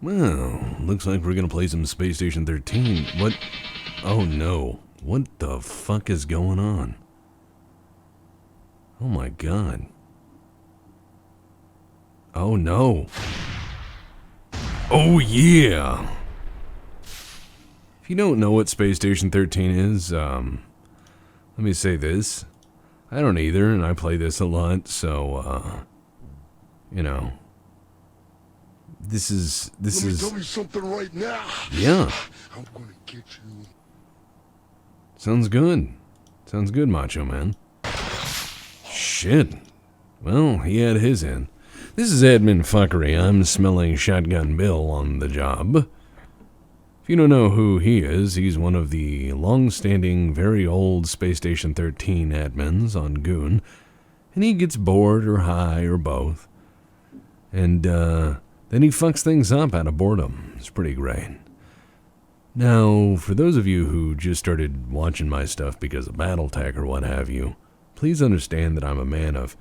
Well, looks like we're gonna play some Space Station 13. What? Oh no. What the fuck is going on? Oh my god. Oh no. Oh yeah. If you don't know what Space Station 13 is, let me say this. I don't either, and I play this a lot, so, you know. This is... Let me tell you something right now. Yeah. I'm gonna get you. Sounds good. Sounds good, Macho Man. Shit. Well, he had his in. This is admin fuckery. I'm smelling Shotgun Bill on the job. If you don't know who he is, he's one of the long-standing, very old Space Station 13 admins on Goon, and he gets bored or high or both, and then he fucks things up out of boredom. It's pretty great. Now, for those of you who just started watching my stuff because of Battletech or what have you, please understand that I'm a man of,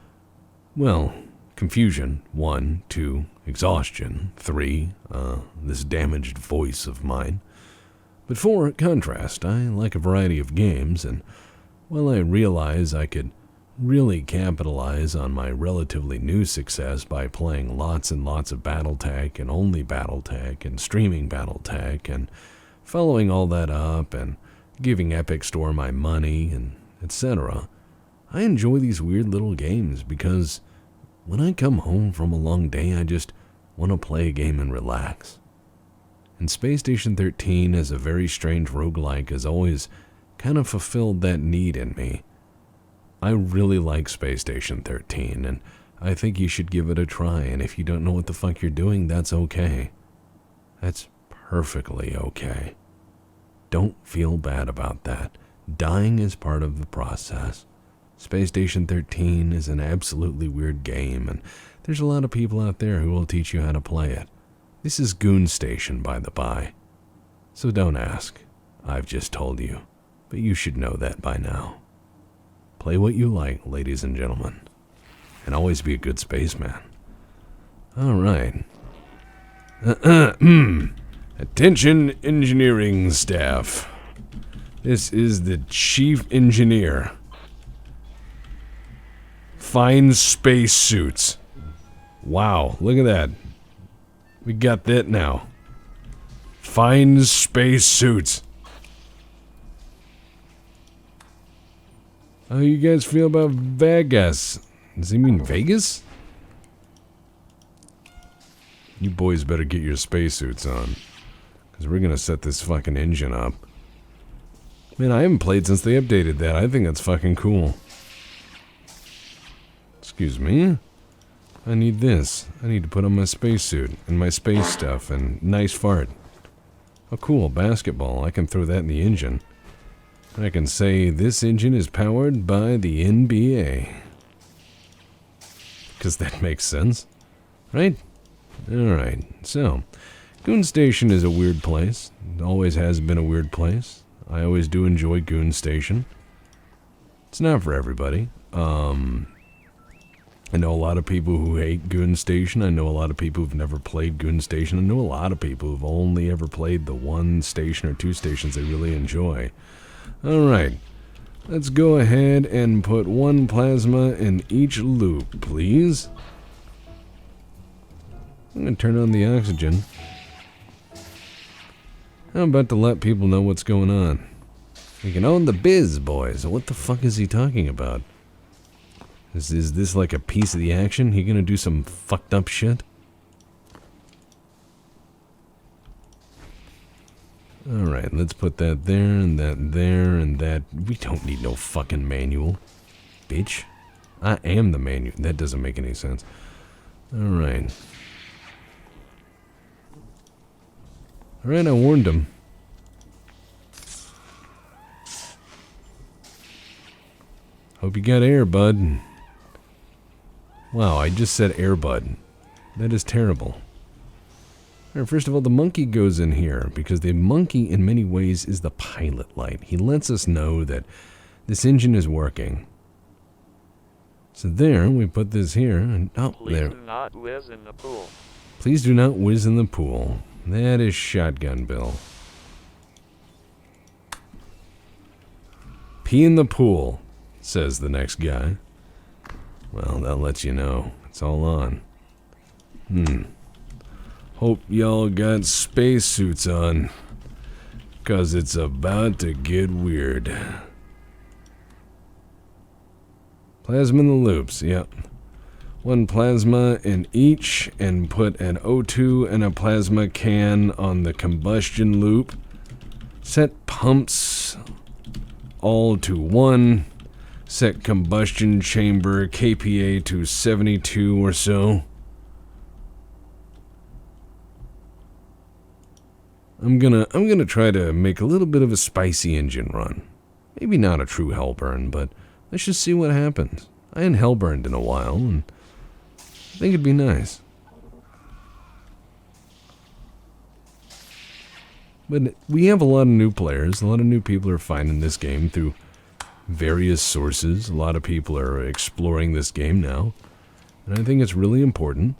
well, confusion, 1, 2, exhaustion, 3, this damaged voice of mine. But 4, contrast. I like a variety of games, and while I realize I could really capitalize on my relatively new success by playing lots and lots of Battletech and only Battletech and streaming Battletech and following all that up and giving Epic Store my money and etc., I enjoy these weird little games because when I come home from a long day, I just want to play a game and relax. And Space Station 13 as a very strange roguelike has always kind of fulfilled that need in me. I really like Space Station 13, and I think you should give it a try, and if you don't know what the fuck you're doing, that's okay. That's perfectly okay. Don't feel bad about that. Dying is part of the process. Space Station 13 is an absolutely weird game, and there's a lot of people out there who will teach you how to play it. This is Goon Station, by the by. So don't ask. I've just told you. But you should know that by now. Play what you like, ladies and gentlemen. And always be a good spaceman. Alright. Attention, engineering staff. This is the chief engineer. Fine space suits. Wow, look at that. We got that now. Fine space suits. How you guys feel about Vegas? Does he mean Vegas? You boys better get your spacesuits on, because we're gonna set this fucking engine up. Man, I haven't played since they updated that. I think that's fucking cool. Excuse me? I need this. I need to put on my spacesuit and my space stuff and nice fart. Oh cool, basketball. I can throw that in the engine. I can say this engine is powered by the NBA. Because that makes sense, right? Alright, so, Goon Station is a weird place. It always has been a weird place. I always do enjoy Goon Station. It's not for everybody. I know a lot of people who hate Goon Station. I know a lot of people who've never played Goon Station. I know a lot of people who've only ever played the 1 station or 2 stations they really enjoy. Alright, let's go ahead and put 1 plasma in each loop, please. I'm going to turn on the oxygen. I'm about to let people know what's going on. We can own the biz, boys. What the fuck is he talking about? Is this like a piece of the action? He gonna do some fucked up shit? Alright, let's put that there, and that there, and that. We don't need no fucking manual. Bitch. I am the manual. That doesn't make any sense. Alright. Alright, I warned him. Hope you got air, bud. Wow, I just said air, bud. That is terrible. Alright, first of all, the monkey goes in here, because the monkey, in many ways, is the pilot light. He lets us know that this engine is working. So there, we put this here, and oh, Please there. do not whiz in the pool. Please do not whiz in the pool. That is Shotgun Bill. Pee in the pool, says the next guy. Well, that lets you know. It's all on. Hope y'all got spacesuits on. 'Cause it's about to get weird. Plasma in the loops, yep. 1 plasma in each, and put an O2 and a plasma can on the combustion loop. Set pumps all to 1. Set combustion chamber KPA to 72 or so. I'm gonna try to make a little bit of a spicy engine run. Maybe not a true Hellburn, but let's just see what happens. I hadn't Hellburned in a while, and I think it'd be nice. But we have a lot of new players. A lot of new people are finding this game through various sources. A lot of people are exploring this game now. And I think it's really important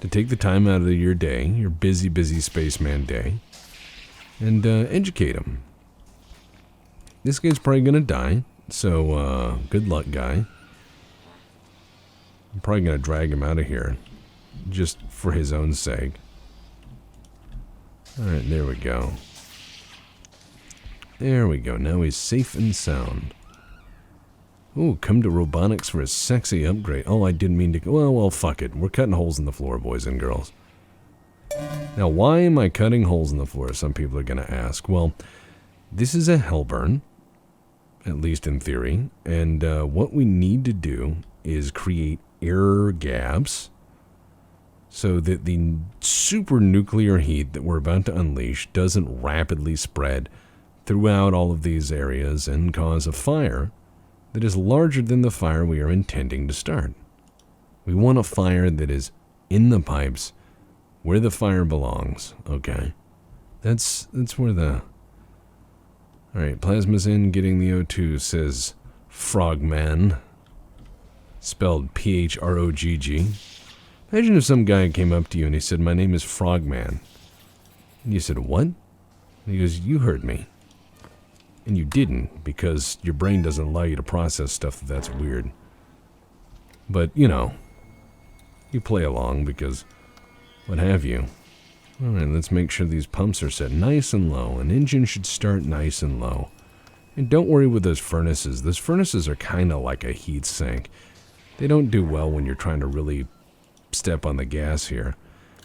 to take the time out of your day, your busy, busy spaceman day, and educate them. This guy's probably going to die, so good luck, guy. I'm probably going to drag him out of here, just for his own sake. Alright, there we go. There we go, now he's safe and sound. Ooh, come to robotics for a sexy upgrade. Oh, I didn't mean to... Well, fuck it. We're cutting holes in the floor, boys and girls. Now, why am I cutting holes in the floor? Some people are going to ask. Well, this is a Hellburn, at least in theory. And what we need to do is create air gaps so that the super nuclear heat that we're about to unleash doesn't rapidly spread throughout all of these areas and cause a fire that is larger than the fire we are intending to start. We want a fire that is in the pipes where the fire belongs, okay? That's where the... Alright, plasma's in, getting the O2, says Frogman. Spelled P-H-R-O-G-G. Imagine if some guy came up to you and he said, "My name is Frogman." And you said, "What?" And he goes, "You heard me." And you didn't, because your brain doesn't allow you to process stuff that's weird. But, you know, you play along because what have you. Alright, let's make sure these pumps are set nice and low. An engine should start nice and low. And don't worry with those furnaces. Those furnaces are kind of like a heat sink. They don't do well when you're trying to really step on the gas here.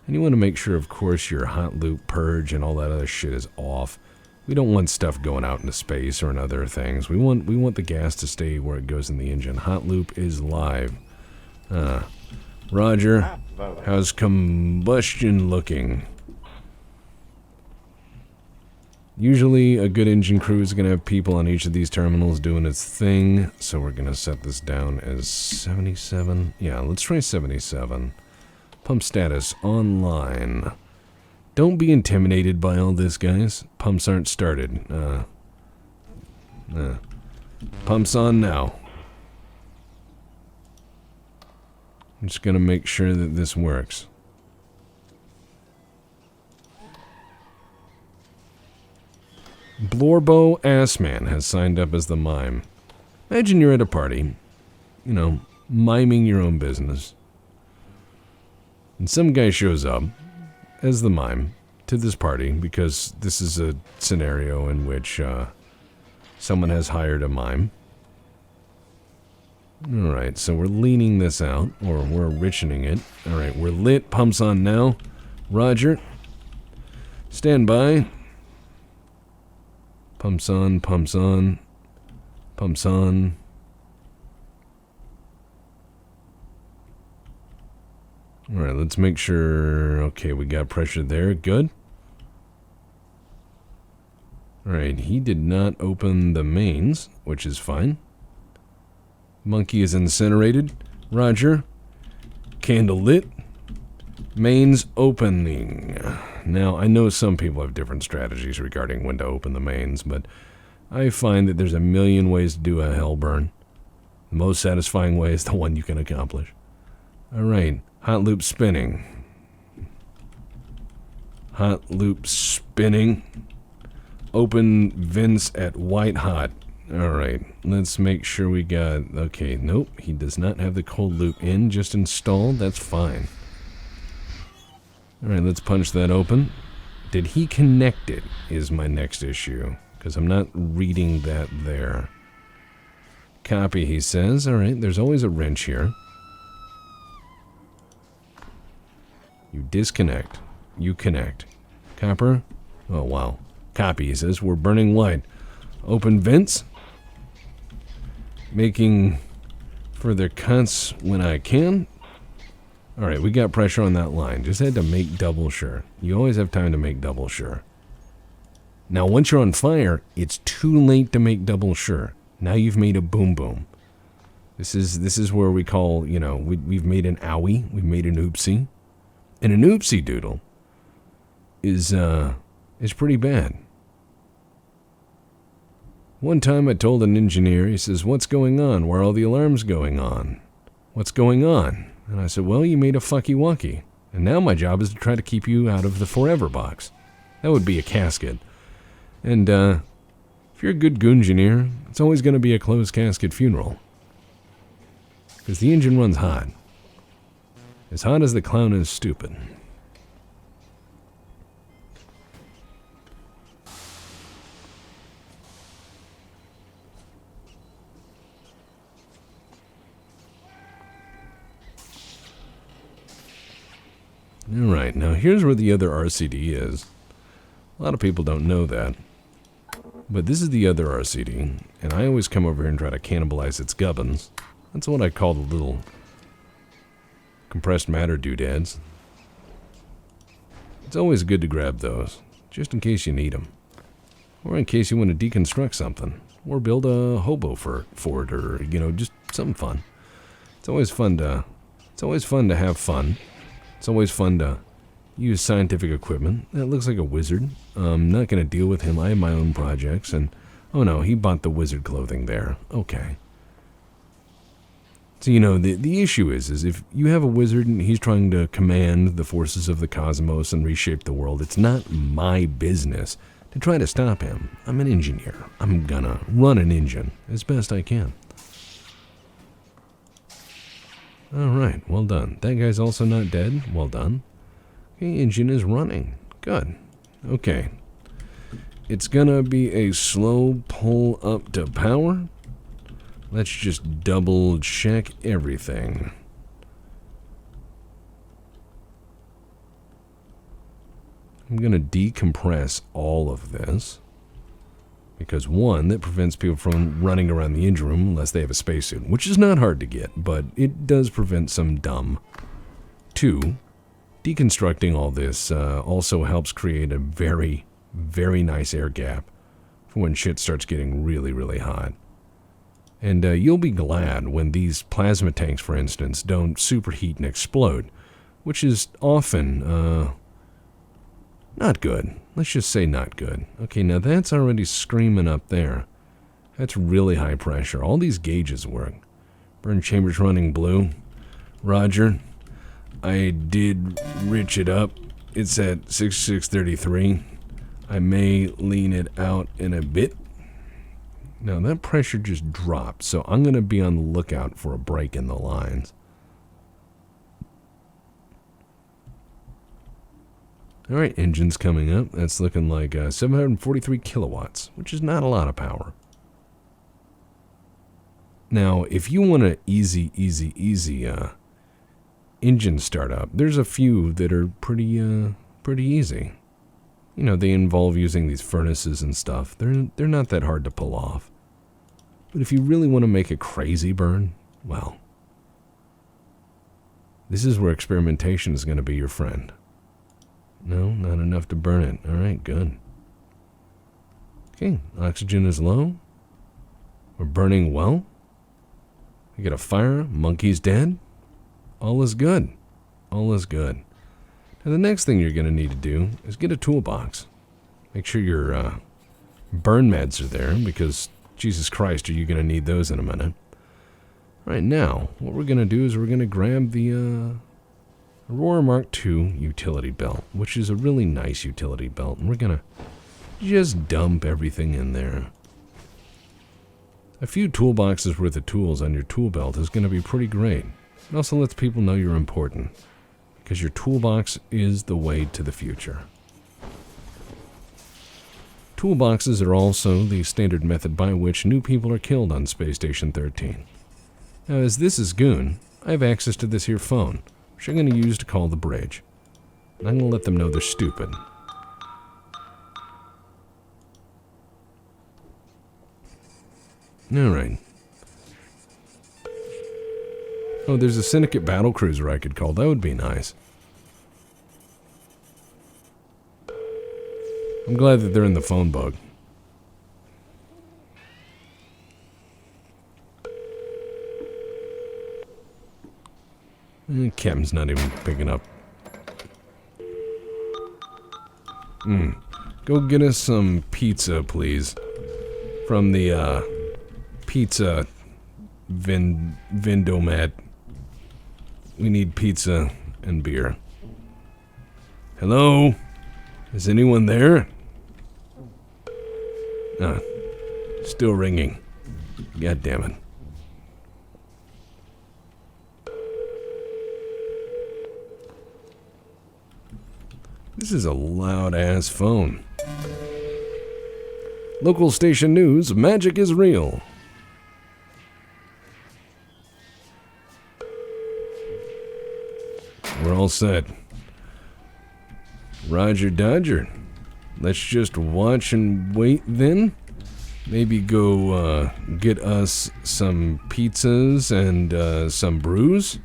And you want to make sure, of course, your hot loop purge and all that other shit is off. We don't want stuff going out into space or in other things. We want the gas to stay where it goes in the engine. Hot loop is live. Roger, how's combustion looking? Usually a good engine crew is going to have people on each of these terminals doing its thing. So we're going to set this down as 77. Yeah, let's try 77. Pump status online. Don't be intimidated by all this, guys. Pumps aren't started. Pumps on now. I'm just going to make sure that this works. Blorbo Assman has signed up as the mime. Imagine you're at a party, you know, miming your own business. And some guy shows up as the mime to this party because this is a scenario in which someone has hired a mime. Alright, so we're leaning this out, or we're richening it. Alright, we're lit. Pumps on now. Roger. Stand by. Pumps on, pumps on, pumps on. Alright, let's make sure... Okay, we got pressure there. Good. Alright, he did not open the mains, which is fine. Monkey is incinerated. Roger. Candle lit. Mains opening. Now, I know some people have different strategies regarding when to open the mains, but I find that there's a million ways to do a Hellburn. The most satisfying way is the one you can accomplish. Alright, hot loop spinning. Hot loop spinning. Open vents at white hot. Alright, let's make sure we got... Okay, nope, he does not have the cold loop in, just installed. That's fine. Alright, let's punch that open. Did he connect it, is my next issue. Because I'm not reading that there. Copy, he says. Alright, there's always a wrench here. You disconnect. You connect. Copper? Oh, wow. Copy, he says. We're burning light. Open vents. Making further cuts when I can. Alright, we got pressure on that line. Just had to make double sure. You always have time to make double sure. Now, once you're on fire, it's too late to make double sure. Now you've made a boom boom. This is where we call, you know, we've made an owie. We've made an oopsie. And an oopsie doodle is pretty bad. One time I told an engineer, he says, "What's going on? Why are all the alarms going on? What's going on?" And I said, "Well, you made a fucky wucky. And now my job is to try to keep you out of the forever box." That would be a casket. And if you're a good goongineer, it's always going to be a closed casket funeral. Because the engine runs hot. As hot as the clown is stupid. Alright, now here's where the other RCD is. A lot of people don't know that. But this is the other RCD, and I always come over here and try to cannibalize its gubbins. That's what I call the little compressed matter doodads. It's always good to grab those, just in case you need them. Or in case you want to deconstruct something. Or build a hobo for it, or, you know, just something fun. It's always fun to have fun. It's always fun to use scientific equipment. That looks like a wizard. I'm not going to deal with him. I have my own projects, and... Oh no, he bought the wizard clothing there. Okay. So, you know, the issue is if you have a wizard and he's trying to command the forces of the cosmos and reshape the world, it's not my business to try to stop him. I'm an engineer. I'm gonna run an engine as best I can. Alright, well done. That guy's also not dead. Well done. Okay, engine is running. Good. Okay. It's gonna be a slow pull up to power. Let's just double check everything. I'm gonna decompress all of this. Because one, that prevents people from running around the engine room unless they have a spacesuit, which is not hard to get, but it does prevent some dumb. Two, deconstructing all this also helps create a very, very nice air gap for when shit starts getting really, really hot. And you'll be glad when these plasma tanks, for instance, don't superheat and explode, which is often not good. Let's just say not good. Okay, now that's already screaming up there. That's really high pressure. All these gauges work. Burn chambers running blue. Roger. I did rich it up. It's at 6633. I may lean it out in a bit. Now that pressure just dropped, so I'm going to be on the lookout for a break in the lines. Alright, engine's coming up. That's looking like 743 kilowatts, which is not a lot of power. Now, if you want an easy engine startup, there's a few that are pretty easy. You know, they involve using these furnaces and stuff. They're not that hard to pull off. But if you really want to make a crazy burn, well, this is where experimentation is going to be your friend. No, not enough to burn it. Alright, good. Okay, oxygen is low. We're burning well. We got a fire. Monkey's dead. All is good. All is good. Now the next thing you're going to need to do is get a toolbox. Make sure your burn meds are there, because Jesus Christ, are you going to need those in a minute. Right now, what we're going to do is we're going to grab the Aurora Mark II utility belt, which is a really nice utility belt, and we're gonna just dump everything in there. A few toolboxes worth of tools on your tool belt is gonna be pretty great. It also lets people know you're important, because your toolbox is the way to the future. Toolboxes are also the standard method by which new people are killed on Space Station 13. Now, as this is Goon, I have access to this here phone, which I'm going to use to call the bridge. And I'm going to let them know they're stupid. Alright. Oh, there's a Syndicate battle cruiser I could call. That would be nice. I'm glad that they're in the phone book. Captain's not even picking up. Go get us some pizza, please. From the, pizza vendomat. We need pizza and beer. Hello? Is anyone there? Still ringing. God damn it. This is a loud-ass phone. Local station news, magic is real. We're all set. Roger Dodger. Let's just watch and wait then. Maybe go get us some pizzas and some brews.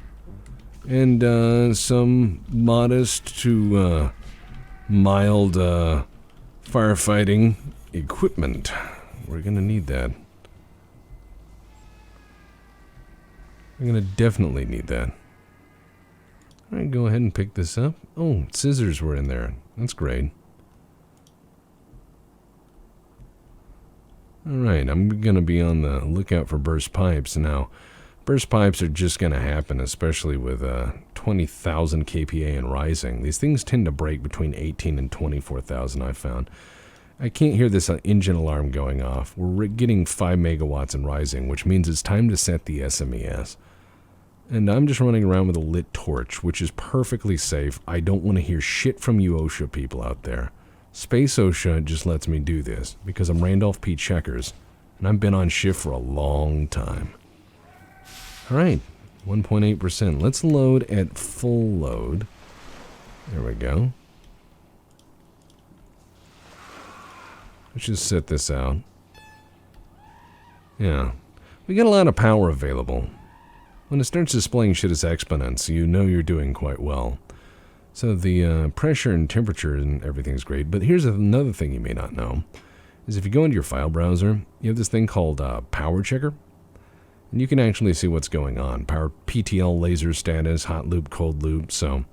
And some modest to mild firefighting equipment. We're gonna need that. We're gonna definitely need that. Alright, go ahead and pick this up. Oh, scissors were in there. That's great. Alright, I'm gonna be on the lookout for burst pipes. Now, burst pipes are just gonna happen, especially with 20,000 kPa and rising. These things tend to break between 18 and 24,000, I found. I can't hear this engine alarm going off. We're getting 5 megawatts and rising, which means it's time to set the SMES. And I'm just running around with a lit torch, which is perfectly safe. I don't want to hear shit from you OSHA people out there. Space OSHA just lets me do this, because I'm Randolph P. Checkers, and I've been on shift for a long time. Alright, 1.8%. Let's load at full load. There we go. Let's just set this out. Yeah. We got a lot of power available. When it starts displaying shit as exponents, you know you're doing quite well. So the pressure and temperature and everything's great. But here's another thing you may not know. Is if you go into your file browser, you have this thing called Power Checker. And you can actually see what's going on. Power PTL laser status, hot loop, cold loop. So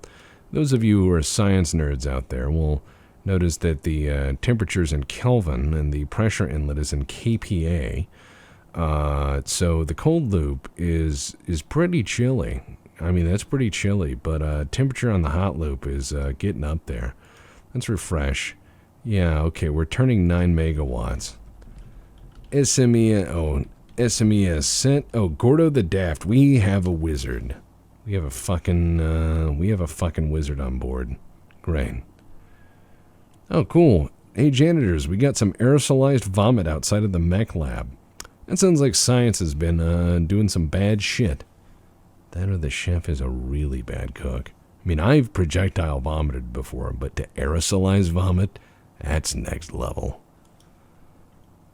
those of you who are science nerds out there will notice that the temperature's in Kelvin and the pressure inlet is in kPa. So the cold loop is pretty chilly. I mean, that's pretty chilly, but temperature on the hot loop is getting up there. Let's refresh. Yeah, okay, we're turning 9 megawatts. SMES sent. Oh, Gordo the Daft. We have a wizard. We have a fucking wizard on board. Great. Oh, cool. Hey, janitors, we got some aerosolized vomit outside of the mech lab. That sounds like science has been doing some bad shit. That or the chef is a really bad cook. I mean, I've projectile vomited before, but to aerosolize vomit, that's next level.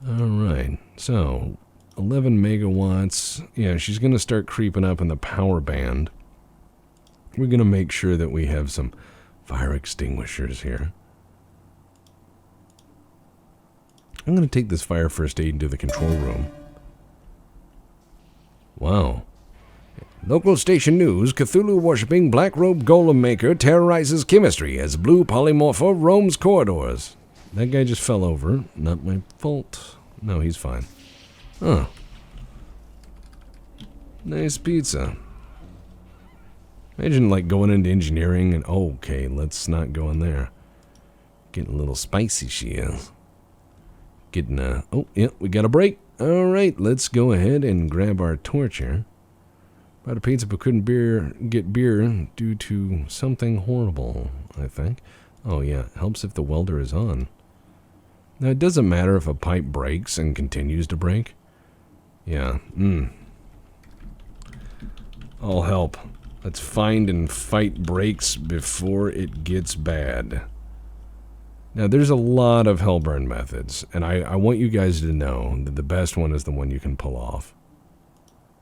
Alright, so 11 megawatts. Yeah, she's going to start creeping up in the power band. We're going to make sure that we have some fire extinguishers here. I'm going to take this fire first aid into the control room. Wow. Local station news, Cthulhu-worshipping black robe golem maker terrorizes chemistry as blue polymorpho roams corridors. That guy just fell over. Not my fault. No, he's fine. Huh. Nice pizza. Imagine like going into engineering and okay, let's not go in there. Getting a little spicy, she is. Getting oh yeah, we got a break. All right, let's go ahead and grab our torch here. Bought a pizza but couldn't get beer due to something horrible, I think. Oh yeah, helps if the welder is on. Now it doesn't matter if a pipe breaks and continues to break. Yeah, I'll help. Let's find and fight breaks before it gets bad. Now, there's a lot of Hellburn methods, and I want you guys to know that the best one is the one you can pull off.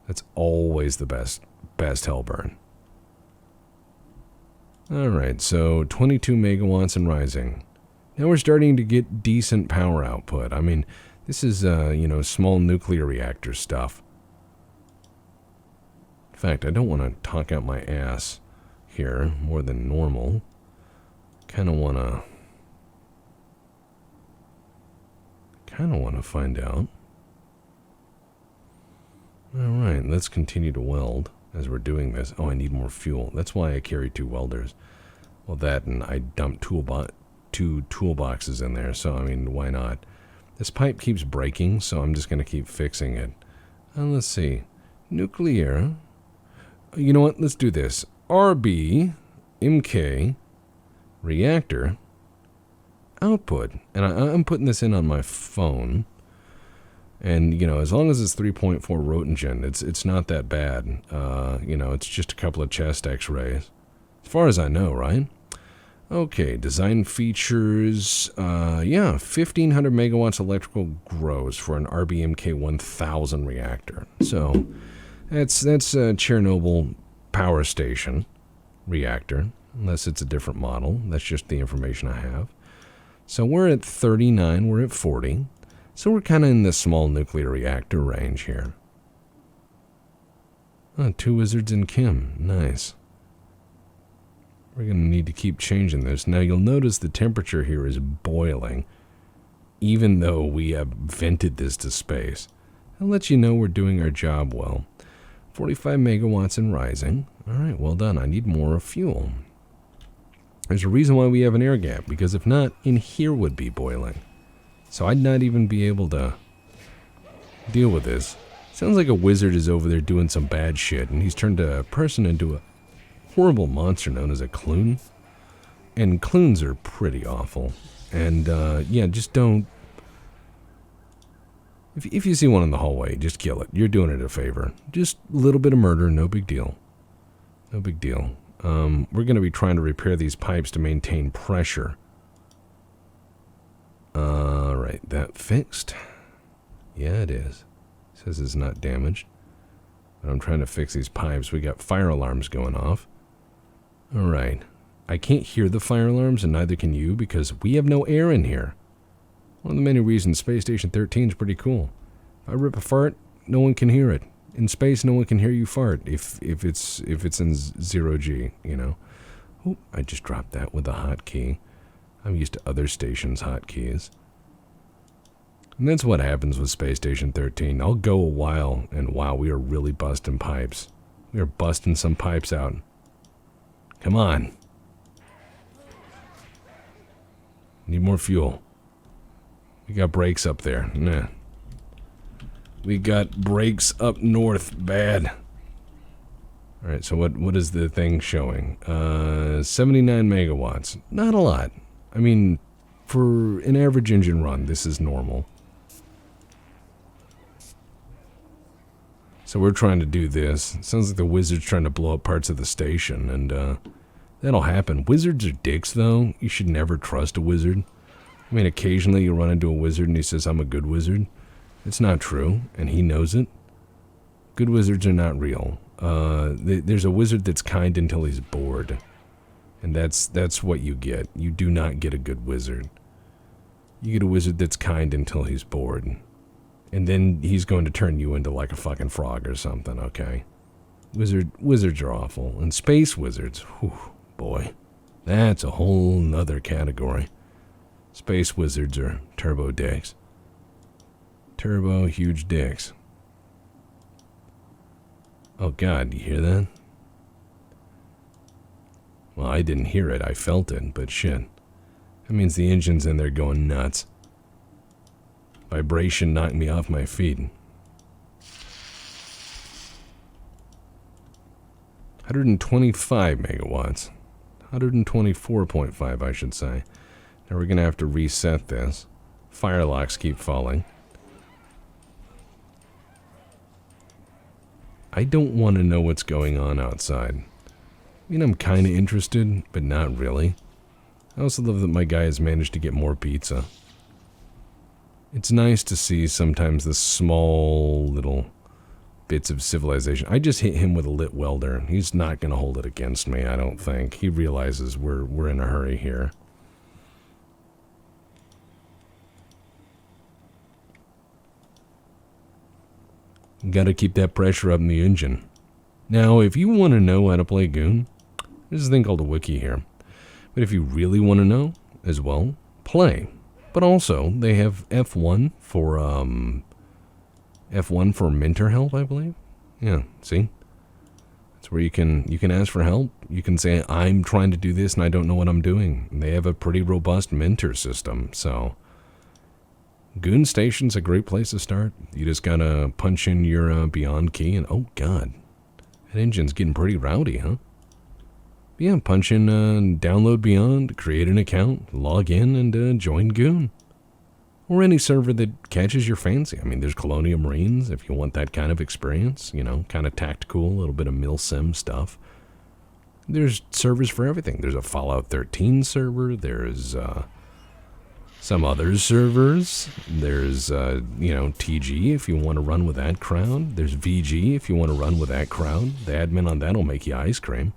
That's always the best Hellburn. Alright, so 22 megawatts and rising. Now we're starting to get decent power output. I mean, this is, small nuclear reactor stuff. In fact, I don't want to talk out my ass here more than normal. Kind of want to find out. Alright, let's continue to weld as we're doing this. Oh, I need more fuel. That's why I carry 2 welders. Well, that and I dumped 2 toolboxes in there, so I mean, why not? This pipe keeps breaking, so I'm just going to keep fixing it. Let's see. Nuclear. You know what? Let's do this. RB, MK, reactor, output. And I'm putting this in on my phone. And, as long as it's 3.4 roentgen, it's not that bad. It's just a couple of chest x-rays. As far as I know, right? Okay, design features. 1,500 megawatts electrical gross for an RBMK 1000 reactor. So, that's a Chernobyl power station reactor, unless it's a different model. That's just the information I have. So we're at 39, we're at 40. So we're kind of in the small nuclear reactor range here. 2 wizards and Kim. Nice. We're going to need to keep changing this. Now you'll notice the temperature here is boiling, even though we have vented this to space. I'll let you know we're doing our job well. 45 megawatts and rising. Alright, well done. I need more fuel. There's a reason why we have an air gap, because if not, in here would be boiling. So I'd not even be able to deal with this. Sounds like a wizard is over there doing some bad shit, and he's turned a person into a horrible monster known as a clune. And clunes are pretty awful. And, just don't... If you see one in the hallway, just kill it. You're doing it a favor. Just a little bit of murder, no big deal. No big deal. We're going to be trying to repair these pipes to maintain pressure. Alright, that fixed? Yeah, it is. Says it's not damaged. But I'm trying to fix these pipes. We got fire alarms going off. Alright. I can't hear the fire alarms, and neither can you, because we have no air in here. One of the many reasons Space Station 13 is pretty cool. If I rip a fart, no one can hear it. In space, no one can hear you fart if it's in 0G, Oh, I just dropped that with a hotkey. I'm used to other stations' hotkeys. And that's what happens with Space Station 13. I'll go a while, and wow, we are really busting pipes. We are busting some pipes out. Come on. Need more fuel. We got brakes up there. Nah. We got brakes up north. Bad. Alright, so what is the thing showing? 79 megawatts. Not a lot. I mean, for an average engine run, this is normal. So we're trying to do this. It sounds like the wizard's trying to blow up parts of the station, and that'll happen. Wizards are dicks, though. You should never trust a wizard. I mean, occasionally you run into a wizard and he says, I'm a good wizard. It's not true, and he knows it. Good wizards are not real. There's a wizard that's kind until he's bored. And that's what you get. You do not get a good wizard. You get a wizard that's kind until he's bored. And then he's going to turn you into like a fucking frog or something, okay? Wizards are awful. And space wizards, whew, boy. That's a whole nother category. Space wizards are turbo dicks. Turbo huge dicks. Oh god, do you hear that? Well, I didn't hear it, I felt it, but shit. That means the engine's in there going nuts. Vibration knocked me off my feet. 125 megawatts. 124.5, I should say. Now we're going to have to reset this. Fire locks keep falling. I don't want to know what's going on outside. I mean, I'm kind of interested, but not really. I also love that my guy has managed to get more pizza. It's nice to see sometimes the small little bits of civilization. I just hit him with a lit welder. He's not going to hold it against me, I don't think. He realizes we're in a hurry here. Got to keep that pressure up in the engine. Now, if you want to know how to play Goon, there's a thing called a wiki here. But if you really want to know as well, play. But also, they have F1 for mentor help, I believe. Yeah, see? That's where you can ask for help. You can say, I'm trying to do this and I don't know what I'm doing. And they have a pretty robust mentor system, so Goon Station's a great place to start. You just gotta punch in your byond key and, oh god, that engine's getting pretty rowdy, huh? But yeah, punch in download byond, create an account, log in, and join Goon. Or any server that catches your fancy. I mean, there's Colonial Marines if you want that kind of experience, you know, kind of tactical, a little bit of milsim stuff. There's servers for everything. There's a Fallout 13 server, there's some other servers. There's, TG if you want to run with that crowd. There's VG if you want to run with that crowd. The admin on that will make you ice cream.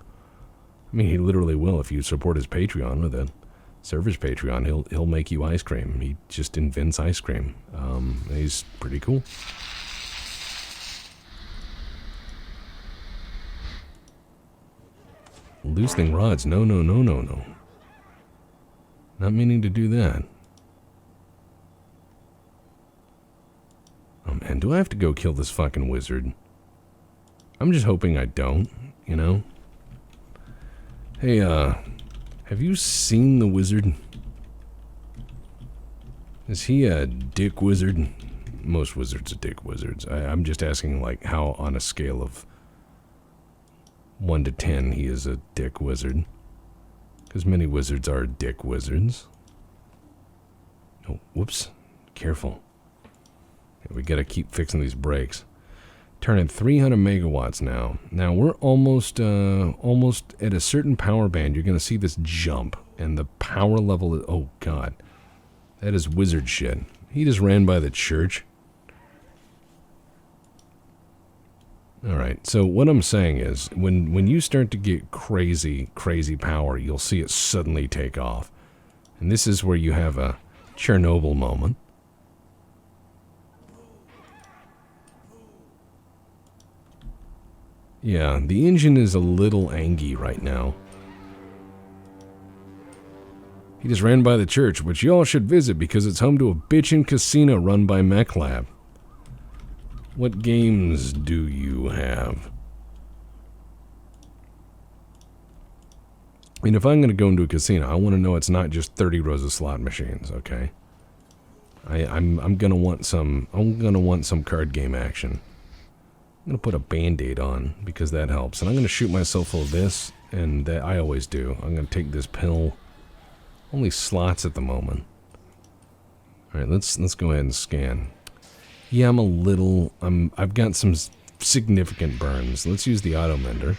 I mean, he literally will if you support his Patreon with it. Server's Patreon, he'll make you ice cream. He just invents ice cream. He's pretty cool. Loosening rods. No. Not meaning to do that. Oh man, do I have to go kill this fucking wizard? I'm just hoping I don't, you know? Hey, have you seen the wizard? Is he a dick wizard? Most wizards are dick wizards. I'm just asking, like, how on a scale of 1 to 10 he is a dick wizard. Because many wizards are dick wizards. Oh, whoops. Careful. We gotta keep fixing these brakes. Turning 300 megawatts now. Now we're almost at a certain power band. You're gonna see this jump, and the power level is, oh god, that is wizard shit. He just ran by the church. All right. So what I'm saying is, when you start to get crazy power, you'll see it suddenly take off, and this is where you have a Chernobyl moment. Yeah, the engine is a little angry right now. He just ran by the church, which y'all should visit because it's home to a bitchin' casino run by MechLab. What games do you have? I mean, if I'm going to go into a casino, I want to know it's not just 30 rows of slot machines, okay? I'm going to want some card game action. I'm going to put a Band-Aid on because that helps. And I'm going to shoot myself full of this, and that I always do. I'm going to take this pill. Only slots at the moment. All right, let's go ahead and scan. Yeah, I've got some significant burns. Let's use the auto mender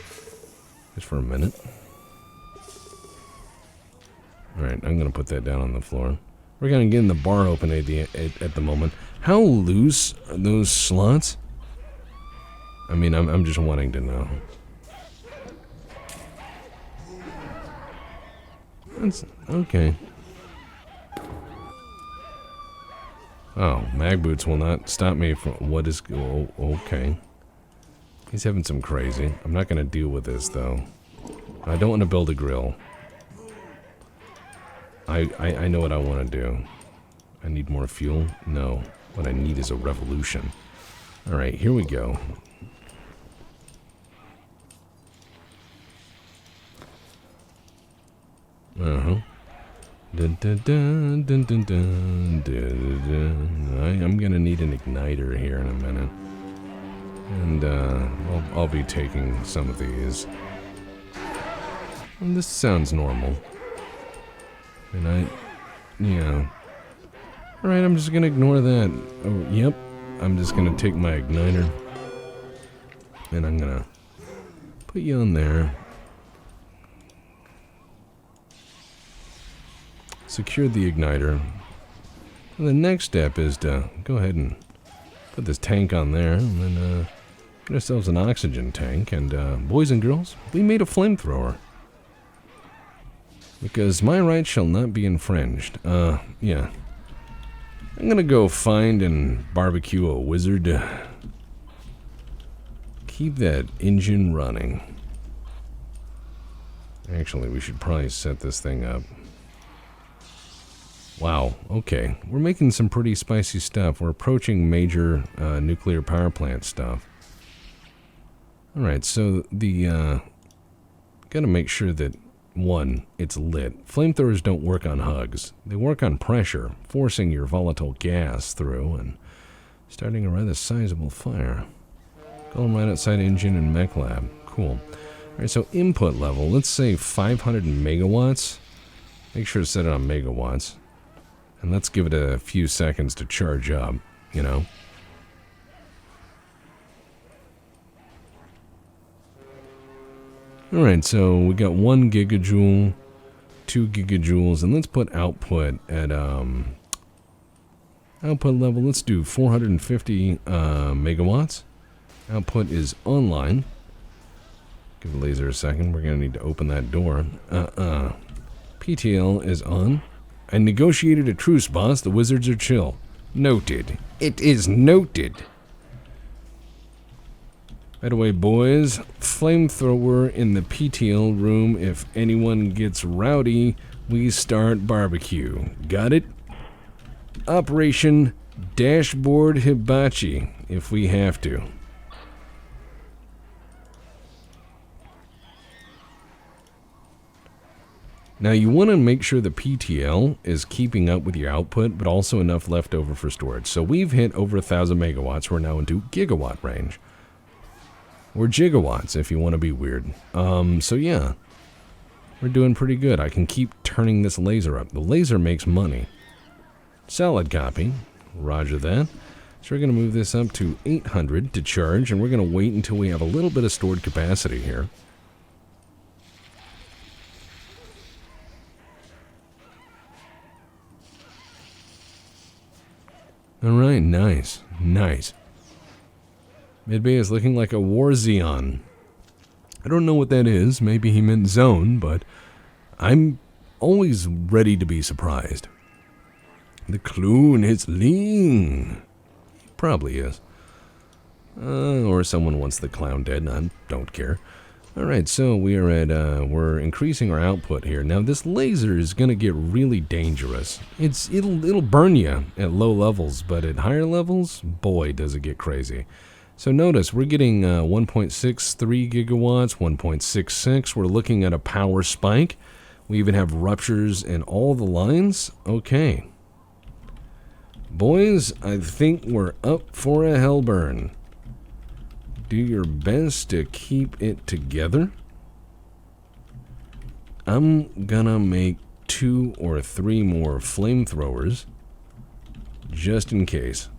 just for a minute. All right, I'm going to put that down on the floor. We're going to get in the bar open at the moment. How loose are those slots? I mean, I'm just wanting to know. That's okay. Oh, mag boots will not stop me from what is. Oh, okay. He's having some crazy. I'm not going to deal with this though. I don't want to build a grill. I know what I want to do. I need more fuel. No, what I need is a revolution. All right, here we go. Uh-huh. Dun, dun, dun, dun, dun, dun, dun, dun, dun. I'm gonna need an igniter here in a minute. And, I'll be taking some of these. And this sounds normal. And yeah. Alright, I'm just gonna ignore that. Oh, yep. I'm just gonna take my igniter. And I'm gonna put you on there. Secure the igniter. And the next step is to go ahead and put this tank on there, and then get ourselves an oxygen tank. And boys and girls, we made a flamethrower. Because my rights shall not be infringed. Yeah. I'm gonna go find and barbecue a wizard. Keep that engine running. Actually, we should probably set this thing up. Wow, okay. We're making some pretty spicy stuff. We're approaching major nuclear power plant stuff. Alright, so the, gotta make sure that, one, it's lit. Flamethrowers don't work on hugs. They work on pressure, forcing your volatile gas through and starting a rather sizable fire. Call them right outside engine and mech lab. Cool. Alright, so input level, let's say 500 megawatts. Make sure to set it on megawatts. And let's give it a few seconds to charge up, you know. Alright, so we got 1 gigajoule, 2 gigajoules, and let's put output at, output level, let's do 450 megawatts. Output is online. Give the laser a second, we're gonna need to open that door. PTL is on. I negotiated a truce, boss. The wizards are chill. Noted. It is noted. By the way, boys, flamethrower in the PTL room. If anyone gets rowdy, we start barbecue. Got it? Operation Dashboard Hibachi, if we have to. Now you want to make sure the PTL is keeping up with your output, but also enough left over for storage. So we've hit over 1,000 megawatts. We're now into gigawatt range. Or gigawatts, if you want to be weird. So yeah, we're doing pretty good. I can keep turning this laser up. The laser makes money. Solid copy. Roger that. So we're going to move this up to 800 to charge, and we're going to wait until we have a little bit of stored capacity here. Alright, nice. Nice. Midbay is looking like a war Xeon. I don't know what that is. Maybe he meant zone, but I'm always ready to be surprised. The clune is lean. Probably is. Or someone wants the clown dead. I don't care. Alright, so we are at, we're increasing our output here. Now this laser is gonna get really dangerous. It'll burn you at low levels, but at higher levels, boy, does it get crazy. So notice, we're getting 1.63 gigawatts, 1.66. We're looking at a power spike. We even have ruptures in all the lines. Okay. Boys, I think we're up for a Hellburn. Do your best to keep it together. I'm gonna make 2 or 3 more flamethrowers just in case.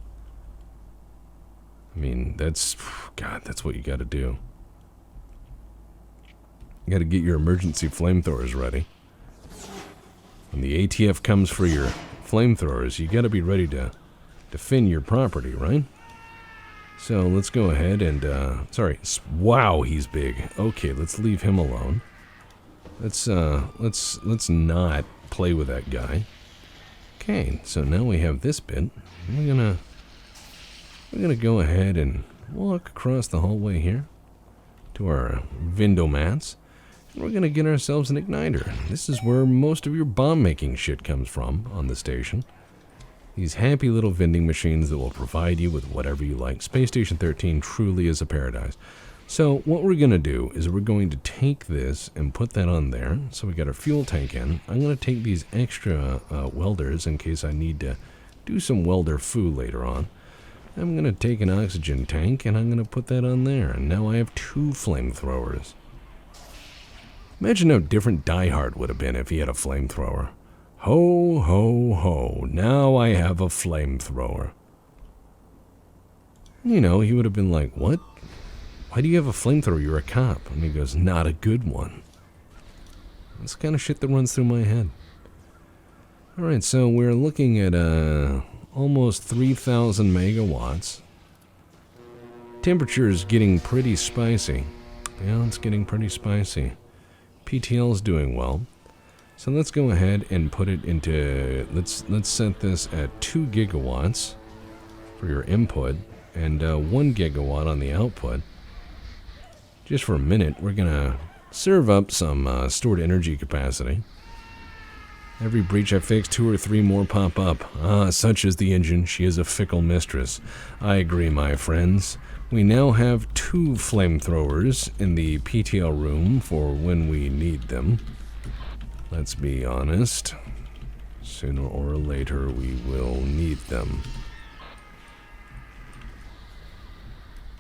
I mean, that's what you gotta do. You gotta get your emergency flamethrowers ready. When the ATF comes for your flamethrowers, you gotta be ready to defend your property, right? So let's go ahead and, sorry, wow, he's big. Okay, let's leave him alone. Let's not play with that guy. Okay, so now we have this bit. We're gonna go ahead and walk across the hallway here to our Vindomats. And we're gonna get ourselves an igniter. This is where most of your bomb making shit comes from on the station. These happy little vending machines that will provide you with whatever you like. Space Station 13 truly is a paradise. So what we're going to do is we're going to take this and put that on there. So we got our fuel tank in. I'm going to take these extra welders in case I need to do some welder foo later on. I'm going to take an oxygen tank and I'm going to put that on there. And now I have 2 flamethrowers. Imagine how different Die Hard would have been if he had a flamethrower. Ho, ho, ho. Now I have a flamethrower. You know, he would have been like, what? Why do you have a flamethrower? You're a cop. And he goes, not a good one. That's the kind of shit that runs through my head. Alright, so we're looking at almost 3,000 megawatts. Temperature is getting pretty spicy. Yeah, it's getting pretty spicy. PTL's doing well. So let's go ahead and put it into, let's set this at 2 gigawatts for your input and 1 gigawatt on the output. Just for a minute, we're going to serve up some stored energy capacity. Every breach I fix, 2 or 3 more pop up. Ah, such is the engine. She is a fickle mistress. I agree, my friends. We now have 2 flamethrowers in the PTL room for when we need them. Let's be honest. Sooner or later, we will need them.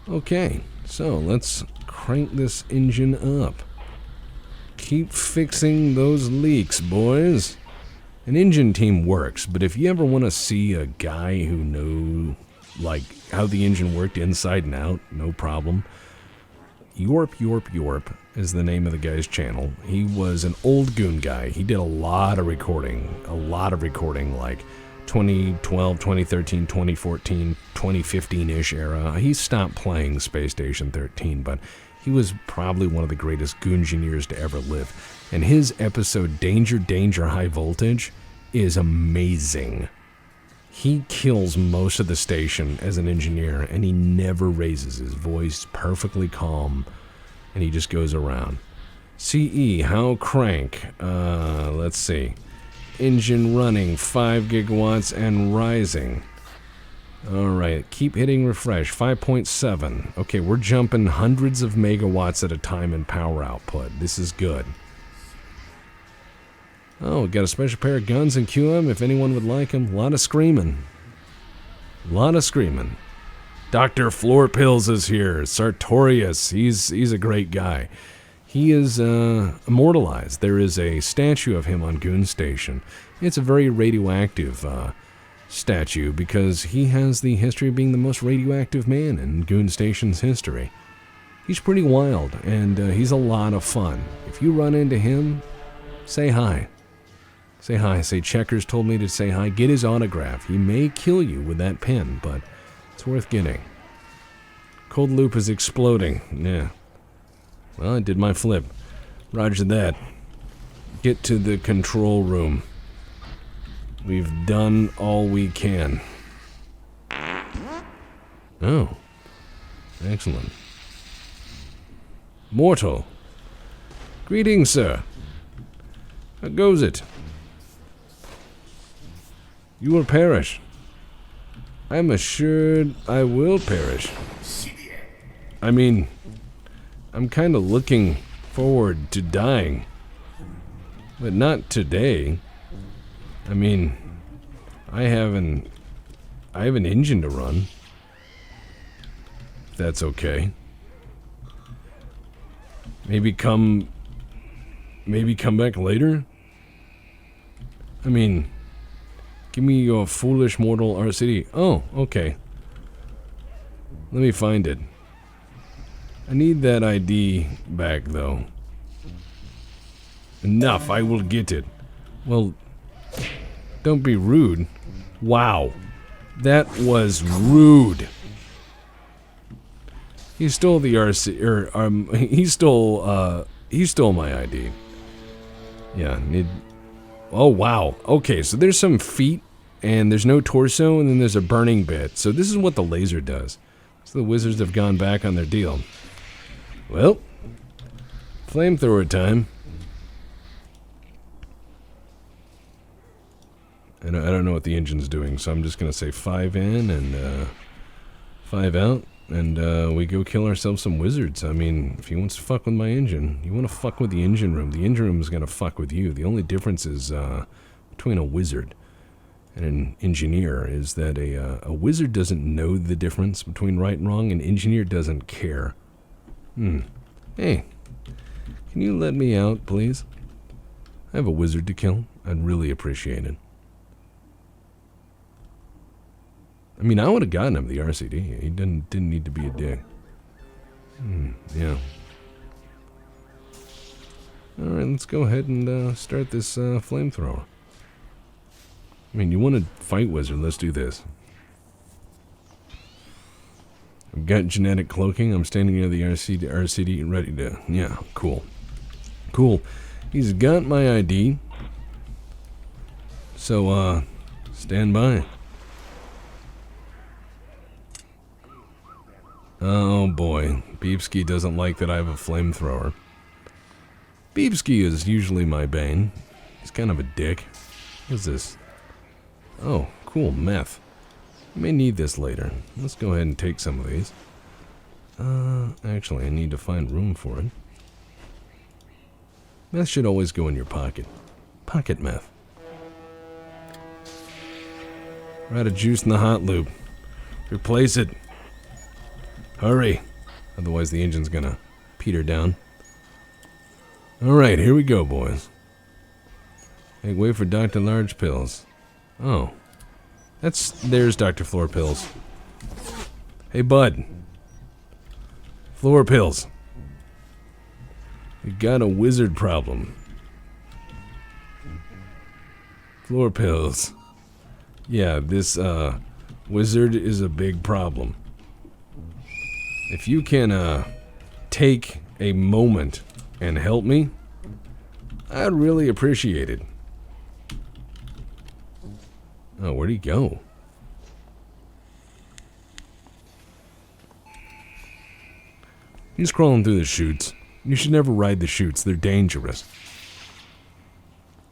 Okay, so let's crank this engine up. Keep fixing those leaks, boys. An engine team works, but if you ever want to see a guy who knows, like, how the engine worked inside and out, no problem. Yorp is the name of the guy's channel. He was an old goon guy. He did a lot of recording, like 2012, 2013, 2014, 2015-ish era. He stopped playing Space Station 13, but he was probably one of the greatest goon engineers to ever live. And his episode, Danger, Danger, High Voltage, is amazing. He kills most of the station as an engineer, and he never raises his voice, perfectly calm, and he just goes around. CE, how crank? Let's see. Engine running, 5 gigawatts and rising. Alright, keep hitting refresh, 5.7. Okay, we're jumping hundreds of megawatts at a time in power output. This is good. Oh, we got a special pair of guns in QM if anyone would like them. A lot of screaming. Dr. Floor Pills is here. Sartorius, he's a great guy. He is immortalized. There is a statue of him on Goon Station. It's a very radioactive statue because he has the history of being the most radioactive man in Goon Station's history. He's pretty wild, and he's a lot of fun. If you run into him, say hi. Say hi. Say Checkers told me to say hi. Get his autograph. He may kill you with that pen, but it's worth getting. Cold loop is exploding. Yeah. Well, I did my flip. Roger that. Get to the control room. We've done all we can. Oh. Excellent. Mortal. Greetings, sir. How goes it? You will perish. I'm assured I will perish. I mean, I'm kind of looking forward to dying. But not today. I mean, I have an engine to run. If that's okay. Maybe come back later? I mean, give me your foolish mortal RCD. Oh, okay. Let me find it. I need that ID back, though. Enough, I will get it. Well, don't be rude. Wow. That was rude. He stole the he stole my ID. Yeah, oh, wow. Okay, so there's some feet, and there's no torso, and then there's a burning bit. So this is what the laser does. So the wizards have gone back on their deal. Well, flamethrower time. And I don't know what the engine's doing, so I'm just going to say 5 in and 5 out. and we go kill ourselves some wizards. I mean, if he wants to fuck with my engine, you want to fuck with the engine room. The engine room is going to fuck with you. The only difference is between a wizard and an engineer is that a wizard doesn't know the difference between right and wrong. An engineer doesn't care. Hey, can you let me out, please? I have a wizard to kill. I'd really appreciate it. I mean, I would have gotten him the RCD. He didn't need to be a dick. Yeah. Alright, let's go ahead and start this flamethrower. I mean, you want to fight wizard, let's do this. I've got genetic cloaking. I'm standing near the RCD ready to... Yeah, cool. Cool. He's got my ID. So, stand by. Oh boy, Beepski doesn't like that I have a flamethrower. Beepski is usually my bane. He's kind of a dick. What's this? Oh, cool, meth. I may need this later. Let's go ahead and take some of these. Actually, I need to find room for it. Meth should always go in your pocket. Pocket meth. We're out of juice in the hot loop. Replace it. Hurry. Otherwise the engine's gonna peter down. Alright, here we go, boys. Hey, wait for Dr. Large Pills. Oh. There's Dr. Floor Pills. Hey, bud. Floor Pills. We got a wizard problem. Floor Pills. Yeah, this, wizard is a big problem. If you can, take a moment and help me, I'd really appreciate it. Oh, where'd he go? He's crawling through the chutes. You should never ride the chutes. They're dangerous.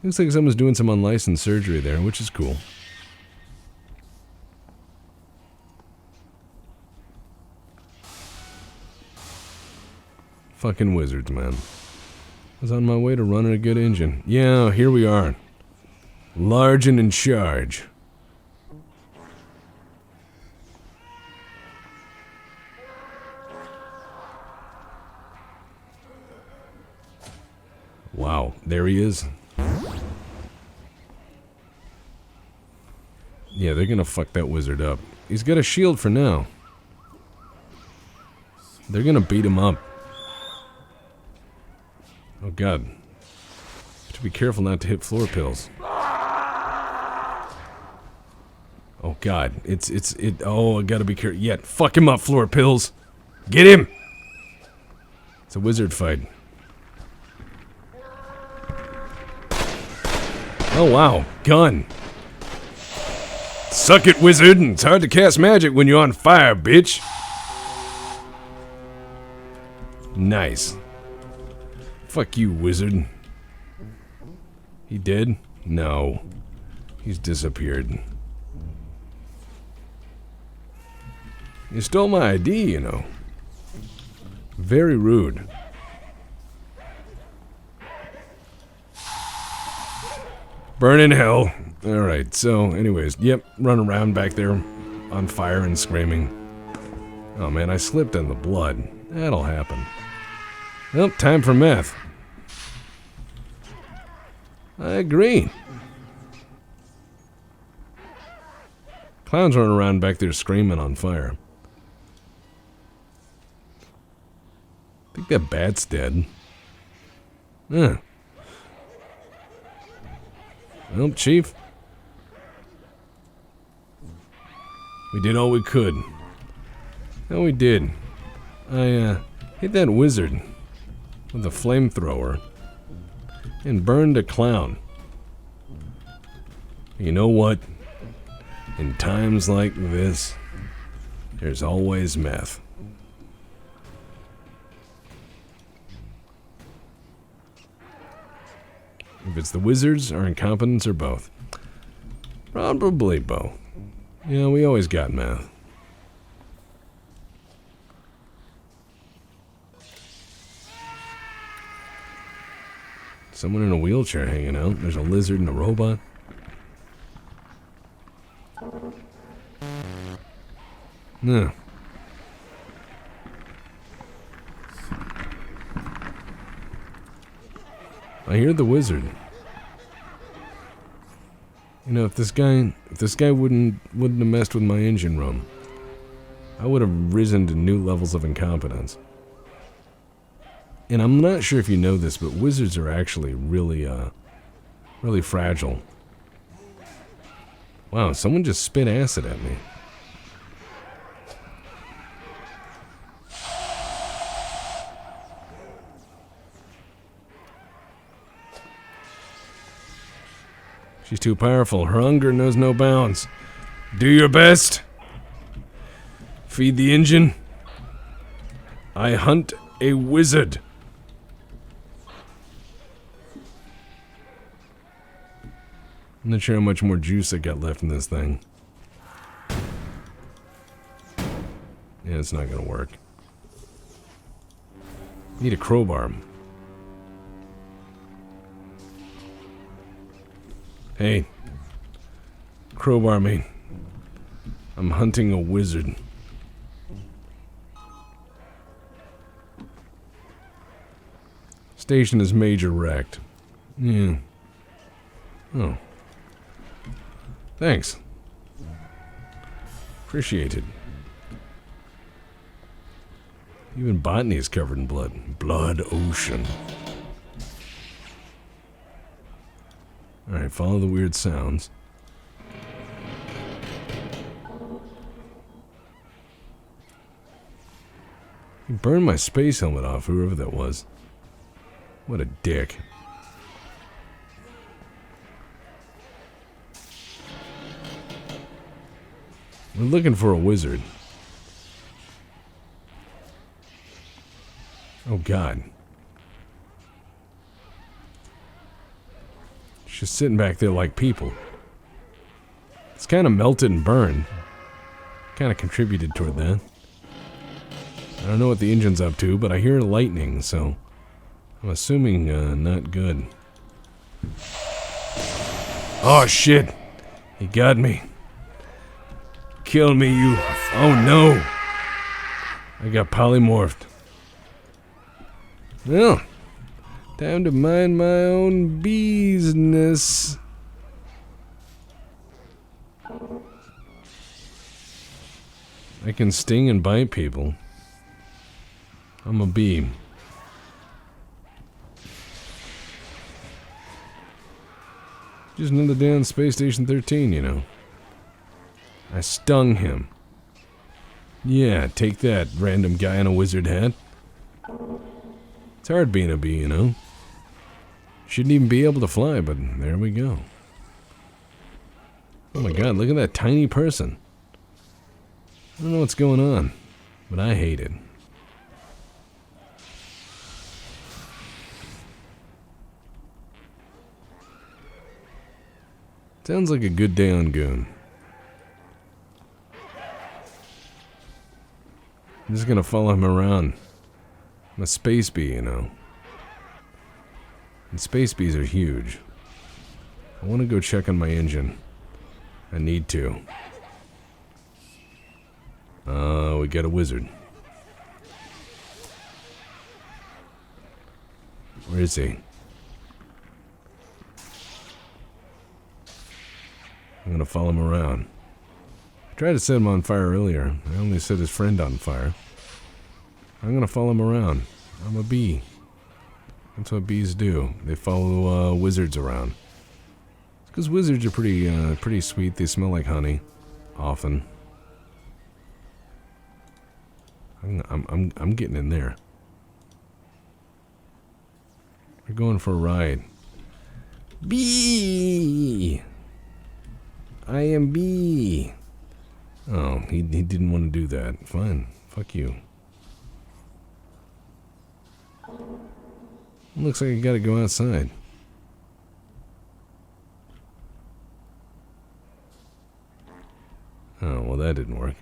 Looks like someone's doing some unlicensed surgery there, which is cool. Fucking wizards, man. I was on my way to running a good engine. Yeah, here we are. Large and in charge. Wow, there he is. Yeah, they're gonna fuck that wizard up. He's got a shield for now. They're gonna beat him up. Oh god. Have to be careful not to hit floor pills. Oh god. Oh, I gotta be careful. Yeah, fuck him up, floor pills. Get him! It's a wizard fight. Oh wow, gun. Suck it, wizard. It's hard to cast magic when you're on fire, bitch. Nice. Fuck you, wizard. He dead? No. He's disappeared. You stole my ID, you know. Very rude. Burn in hell. Alright, so anyways, yep, run around back there on fire and screaming. Oh man, I slipped on the blood. That'll happen. Well, time for meth. I agree. Clowns running around back there screaming on fire. I think that bat's dead. Huh. Well, Chief. We did all we could. No, we did. I, hit that wizard with a flamethrower and burned a clown. You know what? In times like this, there's always meth. If it's the wizards, or incompetence, or both. Probably both. Yeah, we always got meth. Someone in a wheelchair hanging out. There's a lizard and a robot. No. I hear the wizard. You know, if this guy wouldn't have messed with my engine room, I would have risen to new levels of incompetence. And I'm not sure if you know this, but wizards are actually really fragile. Wow, someone just spit acid at me. She's too powerful. Her hunger knows no bounds. Do your best. Feed the engine. I hunt a wizard. I'm not sure how much more juice I got left in this thing. Yeah, it's not gonna work. Need a crowbar. Hey. Crowbar me. I'm hunting a wizard. Station is major wrecked. Yeah. Oh. Thanks. Appreciate it. Even botany is covered in blood. Blood ocean. Alright, follow the weird sounds. He burned my space helmet off, whoever that was. What a dick. We're looking for a wizard. Oh God. She's sitting back there like people. It's kind of melted and burned. Kind of contributed toward that. I don't know what the engine's up to, but I hear lightning, so I'm assuming not good. Oh shit! He got me. Kill me, you. Oh no! I got polymorphed. Well, time to mind my own business. I can sting and bite people. I'm a bee. Just another day on Space Station 13, you know. I stung him. Yeah, take that, random guy in a wizard hat. It's hard being a bee, you know. Shouldn't even be able to fly, but there we go. Oh my God, look at that tiny person. I don't know what's going on, but I hate it. Sounds like a good day on Goon. I'm just gonna follow him around. I'm a space bee, you know. And space bees are huge. I want to go check on my engine. I need to. We got a wizard. Where is he? I'm gonna follow him around. I tried to set him on fire earlier. I only set his friend on fire. I'm gonna follow him around. I'm a bee. That's what bees do. They follow wizards around. Because wizards are pretty sweet. They smell like honey, often. I'm getting in there. We're going for a ride. Bee. I am bee. Oh, he didn't want to do that. Fine. Fuck you. Looks like I gotta go outside. Oh, well that didn't work.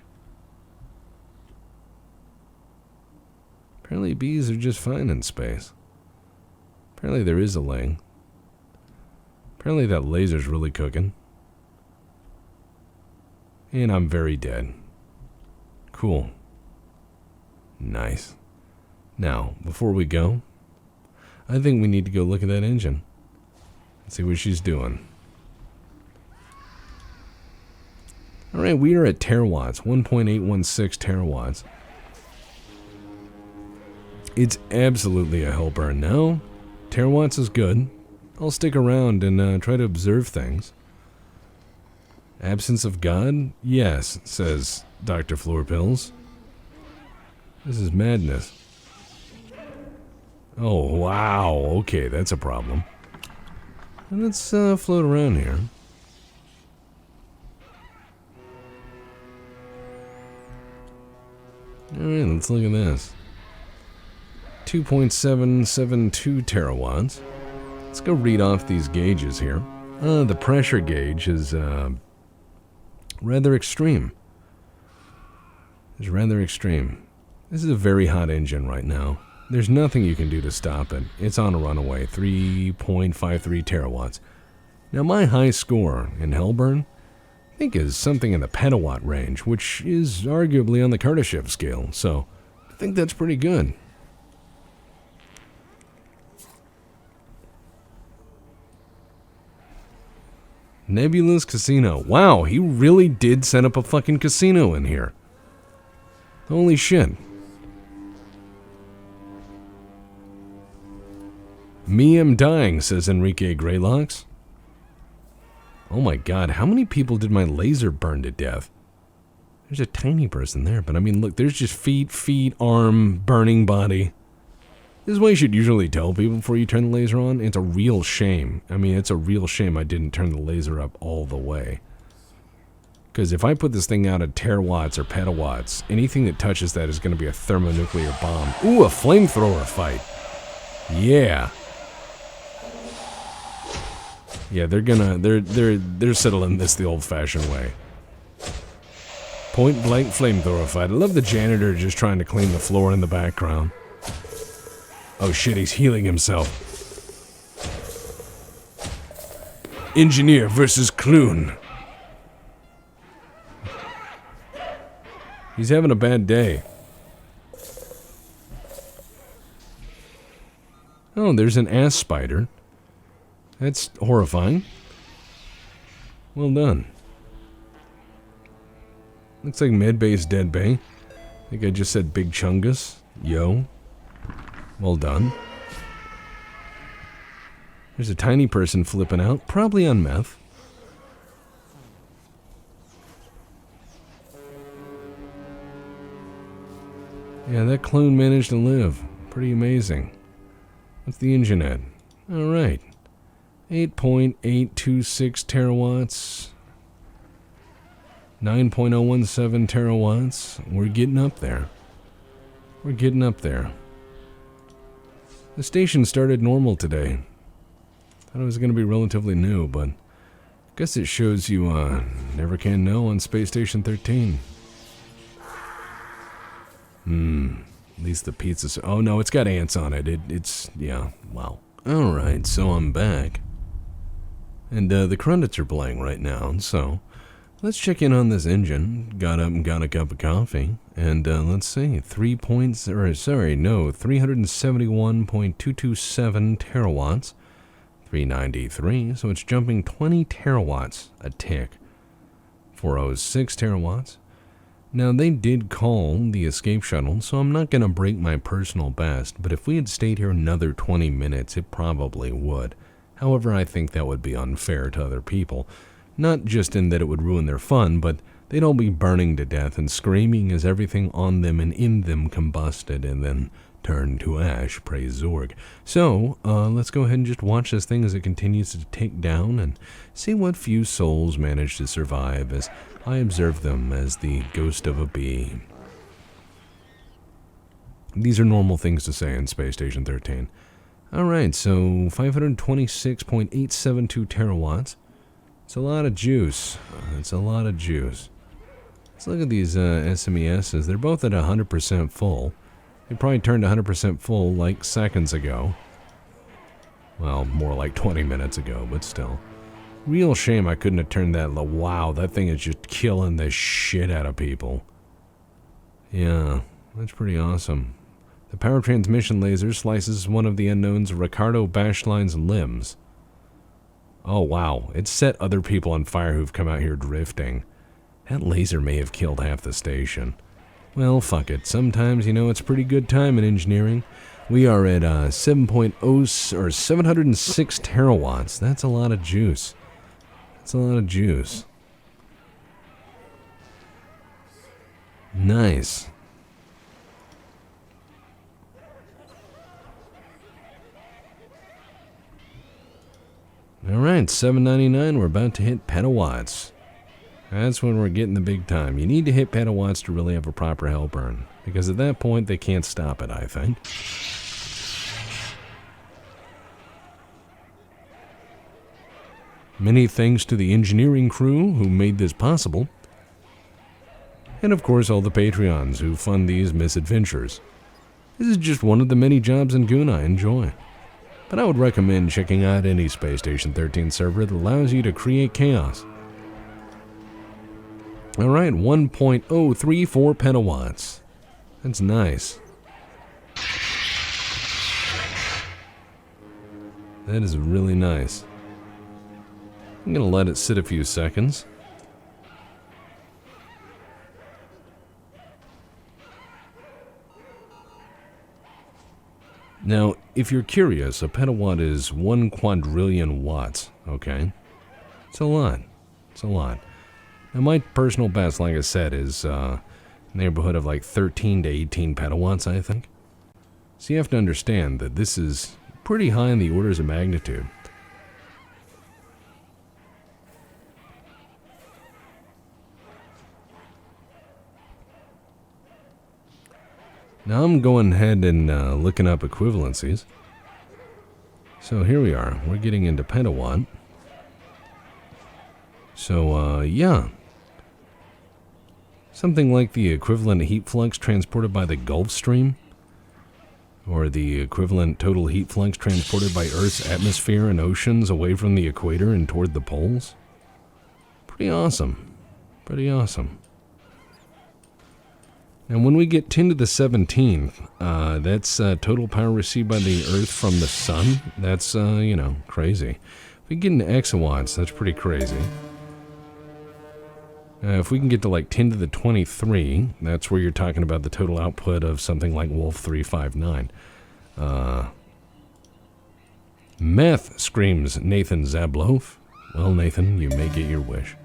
Apparently bees are just fine in space. Apparently there is a lane. Apparently that laser's really cooking. And I'm very dead. Cool. Nice. Now, before we go, I think we need to go look at that engine. And see what she's doing. Alright, we are at terawatts. 1.816 terawatts. It's absolutely a Hellburn now. Terawatts is good. I'll stick around and try to observe things. Absence of God? Yes, says Dr. Floorpills. This is madness. Oh, wow. Okay, that's a problem. Let's float around here. Alright, let's look at this. 2.772 terawatts. Let's go read off these gauges here. The pressure gauge is rather extreme. It's rather extreme. This is a very hot engine right now. There's nothing you can do to stop it. It's on a runaway. 3.53 terawatts. Now my high score in Hellburn, I think, is something in the Petawatt range, which is arguably on the Kardashev scale, so I think that's pretty good. Nebula's Casino. Wow, he really did set up a fucking casino in here. Holy shit. Me am dying, says Enrique Greylocks. Oh my god, how many people did my laser burn to death? There's a tiny person there, but I mean, look, there's just feet, arm, burning body. This is what you should usually tell people before you turn the laser on. It's a real shame. I mean, it's a real shame I didn't turn the laser up all the way. Because if I put this thing out at terawatts or petawatts, anything that touches that is going to be a thermonuclear bomb. Ooh, a flamethrower fight. Yeah. Yeah, they're settling this the old-fashioned way. Point blank flamethrower fight. I love the janitor just trying to clean the floor in the background. Oh shit, he's healing himself. Engineer versus Clune. He's having a bad day. Oh, there's an ass spider. That's horrifying. Well done. Looks like Medbay's dead bay. I think I just said Big Chungus. Yo. Well done. There's a tiny person flipping out, probably on meth. Yeah, that clone managed to live. Pretty amazing. What's the engine at? Alright. 8.826 terawatts. 9.017 terawatts. We're getting up there. We're getting up there. The station started normal today. Thought it was going to be relatively new, but I guess it shows you never can know on Space Station 13. At least the pizza's... Oh no, it's got ants on it. It's... yeah, wow. Alright, so I'm back. And the credits are playing right now, so let's check in on this engine. Got up and got a cup of coffee. And let's see, 371.227 terawatts. 393, so it's jumping 20 terawatts a tick. 406 terawatts. Now, they did call the escape shuttle, so I'm not going to break my personal best, but if we had stayed here another 20 minutes, it probably would. However, I think that would be unfair to other people. Not just in that it would ruin their fun, but they'd all be burning to death and screaming as everything on them and in them combusted and then turned to ash, praise Zorg. So, let's go ahead and just watch this thing as it continues to tick down and see what few souls manage to survive as I observe them as the ghost of a bee. These are normal things to say in Space Station 13. Alright, so 526.872 terawatts. It's a lot of juice. It's a lot of juice. Let's look at these SMESs. They're both at 100% full. They probably turned 100% full like seconds ago. Well, more like 20 minutes ago, but still. Real shame I couldn't have turned that. Wow, that thing is just killing the shit out of people. Yeah, that's pretty awesome. The power transmission laser slices one of the unknown's Ricardo Bashline's limbs. Oh wow, it set other people on fire who've come out here drifting. That laser may have killed half the station. Well, fuck it. Sometimes, you know, it's pretty good time in engineering. We are at 7.0 or 706 terawatts. That's a lot of juice. That's a lot of juice. Nice. Alright, 799, we're about to hit petawatts. That's when we're getting the big time. You need to hit petawatts to really have a proper Hellburn, because at that point they can't stop it, I think. Many thanks to the engineering crew who made this possible. And of course all the Patreons who fund these misadventures. This is just one of the many jobs in Goon I enjoy. But I would recommend checking out any Space Station 13 server that allows you to create chaos. Alright, 1.034 petawatts. That's nice. That is really nice. I'm going to let it sit a few seconds. Now, if you're curious, a petawatt is 1 quadrillion watts, okay? It's a lot. It's a lot. Now, my personal best, like I said, is neighborhood of like 13 to 18 petawatts, I think. So you have to understand that this is pretty high in the orders of magnitude. Now I'm going ahead and looking up equivalencies. So here we are. We're getting into petawatt. So, yeah. Something like the equivalent heat flux transported by the Gulf Stream. Or the equivalent total heat flux transported by Earth's atmosphere and oceans away from the equator and toward the poles. Pretty awesome. Pretty awesome. And when we get 10 to the 17th, that's total power received by the Earth from the Sun. That's, you know, crazy. If we get into exawatts, that's pretty crazy. If we can get to like 10 to the 23, that's where you're talking about the total output of something like Wolf 359. Meth, screams Nathan Zablof. Well, Nathan, you may get your wish.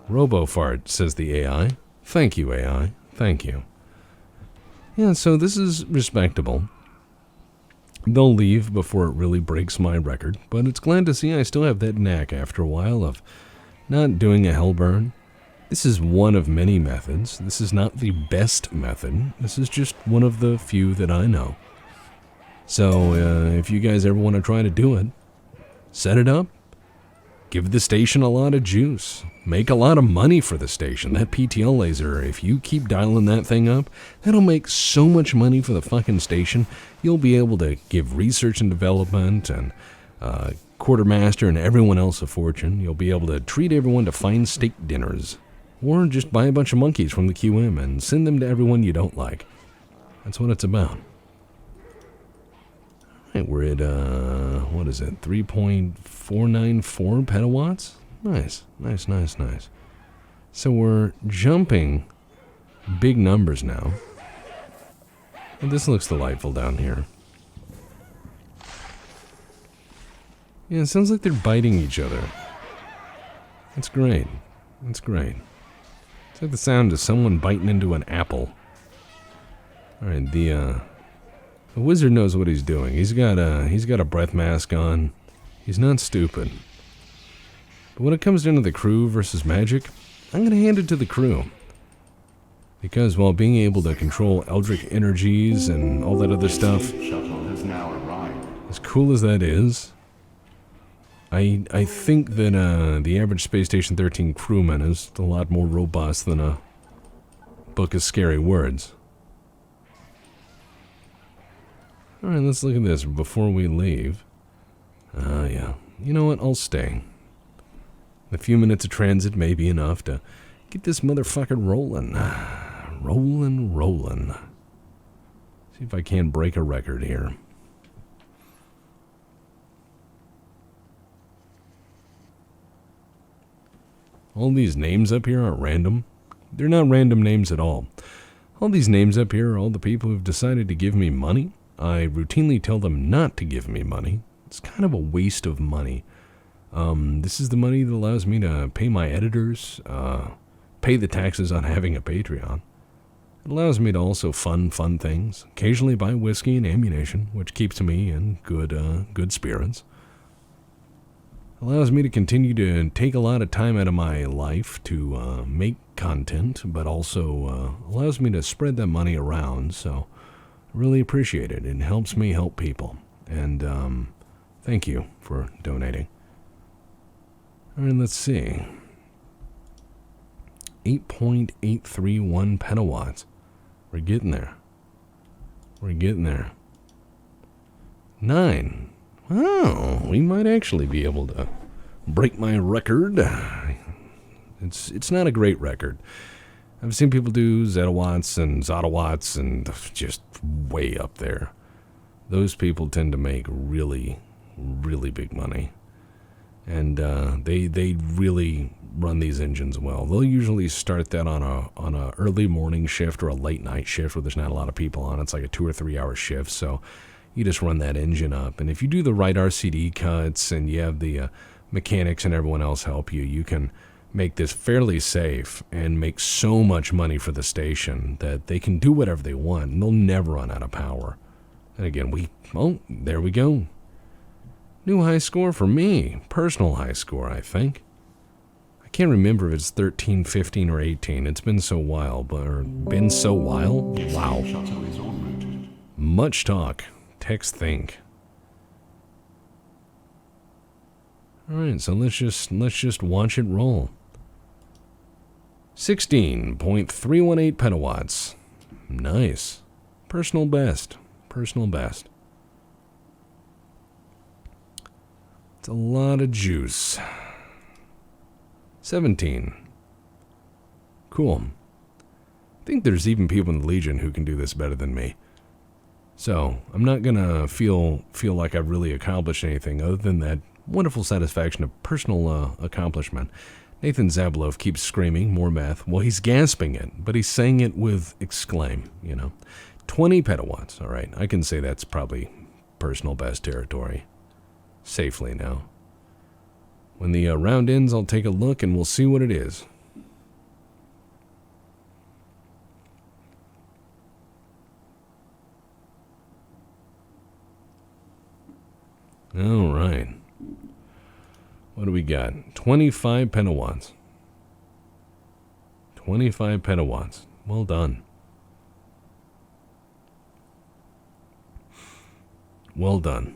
Robofart, says the AI. Thank you, AI. Thank you. Yeah, so this is respectable. They'll leave before it really breaks my record, but it's glad to see I still have that knack after a while of not doing a Hellburn. This is one of many methods. This is not the best method. This is just one of the few that I know. So, if you guys ever want to try to do it, set it up. Give the station a lot of juice. Make a lot of money for the station. That PTL laser, if you keep dialing that thing up, that'll make so much money for the fucking station. You'll be able to give research and development and quartermaster and everyone else a fortune. You'll be able to treat everyone to fine steak dinners. Or just buy a bunch of monkeys from the QM and send them to everyone you don't like. That's what it's about. Alright, we're at, what is it, 3.494 petawatts? Nice, nice, nice, nice. So we're jumping big numbers now. And this looks delightful down here. Yeah, it sounds like they're biting each other. That's great. That's great. It's like the sound of someone biting into an apple. Alright, the wizard knows what he's doing. He's got a breath mask on. He's not stupid. But when it comes down to the crew versus magic, I'm going to hand it to the crew. Because while being able to control eldritch energies and all that other stuff, as cool as that is, I think that the average Space Station 13 crewman is a lot more robust than a book of scary words. Alright, let's look at this before we leave. Yeah. You know what? I'll stay. A few minutes of transit may be enough to get this motherfucker rolling. Rolling. See if I can't break a record here. All these names up here aren't random. They're not random names at all. All these names up here are all the people who've decided to give me money. I routinely tell them not to give me money. It's kind of a waste of money. This is the money that allows me to pay my editors, pay the taxes on having a Patreon. It allows me to also fund things, occasionally buy whiskey and ammunition, which keeps me in good spirits. Allows me to continue to take a lot of time out of my life to make content, but also allows me to spread that money around, so I really appreciate it. It helps me help people, and thank you for donating. All right, let's see. 8.831 petawatts. We're getting there. 9. Oh, we might actually be able to break my record. It's not a great record. I've seen people do zetawatts and zotawatts and just way up there. Those people tend to make really, really big money. And they really run these engines well. They'll usually start that on a early morning shift or a late night shift where there's not a lot of people on. It's like a 2 or 3 hour shift, so you just run that engine up. And if you do the right RCD cuts and you have the mechanics and everyone else help you, you can make this fairly safe and make so much money for the station that they can do whatever they want and they'll never run out of power. And again, there we go. New high score for me. Personal high score, I think. I can't remember if it's 13, 15, or 18. It's been so while, Wow. Much talk. Text think. Alright, so let's just watch it roll. 16.318 petawatts. Nice. Personal best. It's a lot of juice. 17. Cool. I think there's even people in the Legion who can do this better than me. So, I'm not gonna feel like I've really accomplished anything other than that wonderful satisfaction of personal accomplishment. Nathan Zabalov keeps screaming, more math. Well, he's gasping it, but he's saying it with exclaim, 20 petawatts, all right. I can say that's probably personal best territory. Safely now. When the round ends, I'll take a look and we'll see what it is. All right. What do we got? 25 petawatts. 25 petawatts. Well done. Well done.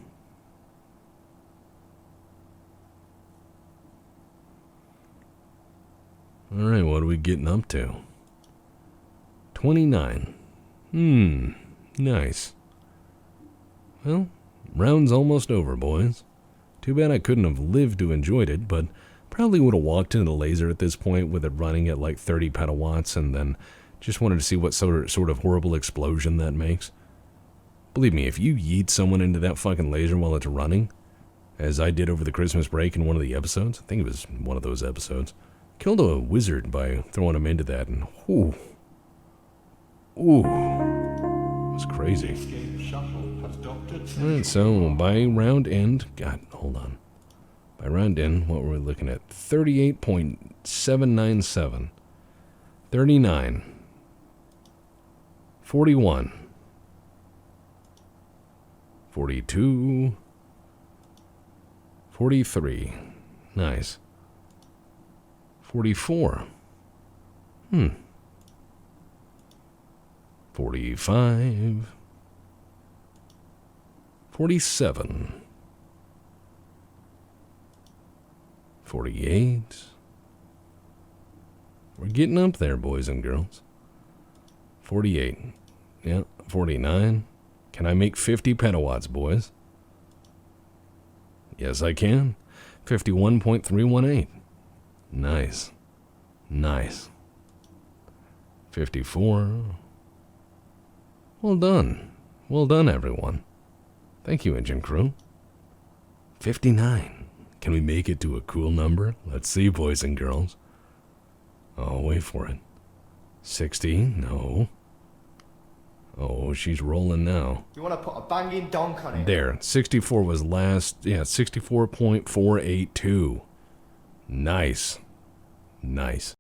All right, what are we getting up to? 29. Nice. Well, round's almost over, boys. Too bad I couldn't have lived to enjoyed it, but probably would have walked into the laser at this point with it running at like 30 petawatts and then just wanted to see what sort of horrible explosion that makes. Believe me, if you yeet someone into that fucking laser while it's running, as I did over the Christmas break in one of the episodes, I think it was one of those episodes, killed a wizard by throwing him into that, and it was crazy. Alright, so by round end, by round end, what were we looking at? 38.797, 39, 41, 42, 43, nice. 44. 45. 47. 48. We're getting up there, boys and girls. 48. Yeah, 49. Can I make 50 petawatts, boys? Yes, I can. 51.318. Nice. Nice. 54. Well done. Well done, everyone. Thank you, engine crew. 59. Can we make it to a cool number? Let's see, boys and girls. Oh, wait for it. 60? No. Oh, she's rolling now. You want to put a banging donk on it? There. 64 was last. Yeah, 64.482. Nice. Nice.